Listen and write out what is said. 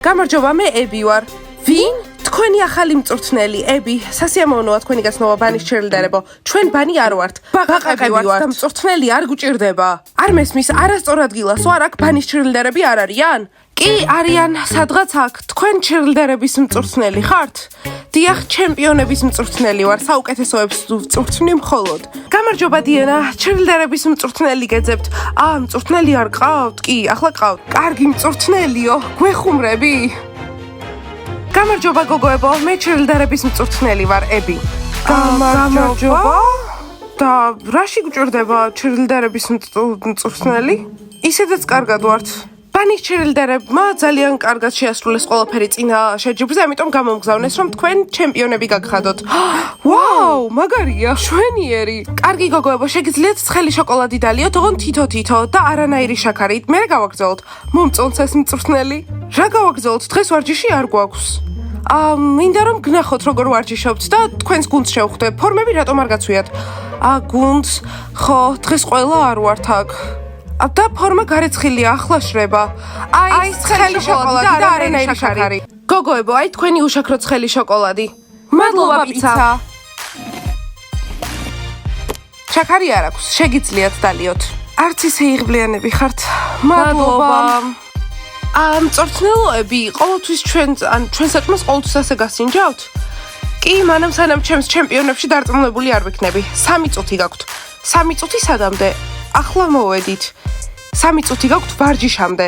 გამარჯობა, მე ები ვარ. ვინ? თქვენი ახალი მწვრთნელი, ები. სასიამოვნოა თქვენი გაცნობა ბანის ჩერილდერებო. ჩვენ ბანი არ ვართ. ბაყაყები ვართ და მწვრთნელი არ გუჭირდება. არ მესმის, არასწორ ადგილას ვარ, აქ ბანის ჩერილდერები არ არიან? კი, არიან, სადღაც აქ. თქვენ ჩერილდერების მწვრთნელი ხართ? დიახ, ჩემპიონების მწვრთნელი ვარ, საუკეთესოებს ვწვრთნი მხოლოდ. გამარჯობა დიანა, ჩერილდერების მწვრთნელი გეძებთ. მწვრთნელი არ ყავთ? კი, ახლა ყავთ. კარგი მწვრთნელიო, გვეხუმრები? გამარჯობა გოგოებო, მე ჩერილდერების მწვრთნელი ვარ, ები. გამარჯობა? და რაში გჭირდება ჩერილდერების მწვრთნელი? ისედაც კარგად ვართ. ბანის ჩერილდერებმა ძალიან კარგად შეასრულეს ყველაფერი წინა შეჯიბრზე, ამიტომ გამომგზავნეს, რომ თქვენ ჩემპიონები გაგხადოთ. ვაუ, მაგარია, შვენიერი. კარგი გოგოებო, შეგიძლიათ ცხელი შოკოლადი დალიოთ, ოღონდ თითო-თითო და არანაირი შაქარით. მე გავაგრძელოთ. მომწონს ეს მწვრთნელი. რა გავაგრძელოთ? დღეს ვარჯიში არ გვაქვს. მინდა რომ გნახოთ როგორ ვარჯიშობთ და თქვენს გუნდს შევხვდე. ფორმები რატომ არ გაცვიათ? გუნდს, ხო, დღეს ყველა არ ვართ აქ. და ფორმა გარეცხილია, ახლა შრება. აი, ცხელი შოკოლადი და არანაირი შაქარი. გოგოებო, აი თქვენი უშაქრო ცხელი შოკოლადი. მადლობა პიცა. შაქარი არ აქვს, შეგიძლიათ დალიოთ. არც ისე იღბლიანები ხართ. მადლობა. მწვრთნელოები, ყოველთვის ჩვენ საჭმელს ყოველთვის ასე გასინჯავთ? კი, მანამ სანამ ჩემს ჩემპიონებში დარწმუნებული არ ვიქნები. 3 წუთი გაქვთ. 3 წუთი სადამდე? ახლა მოვედით. 3 წუთი გაქვთ ვარჯიშამდე.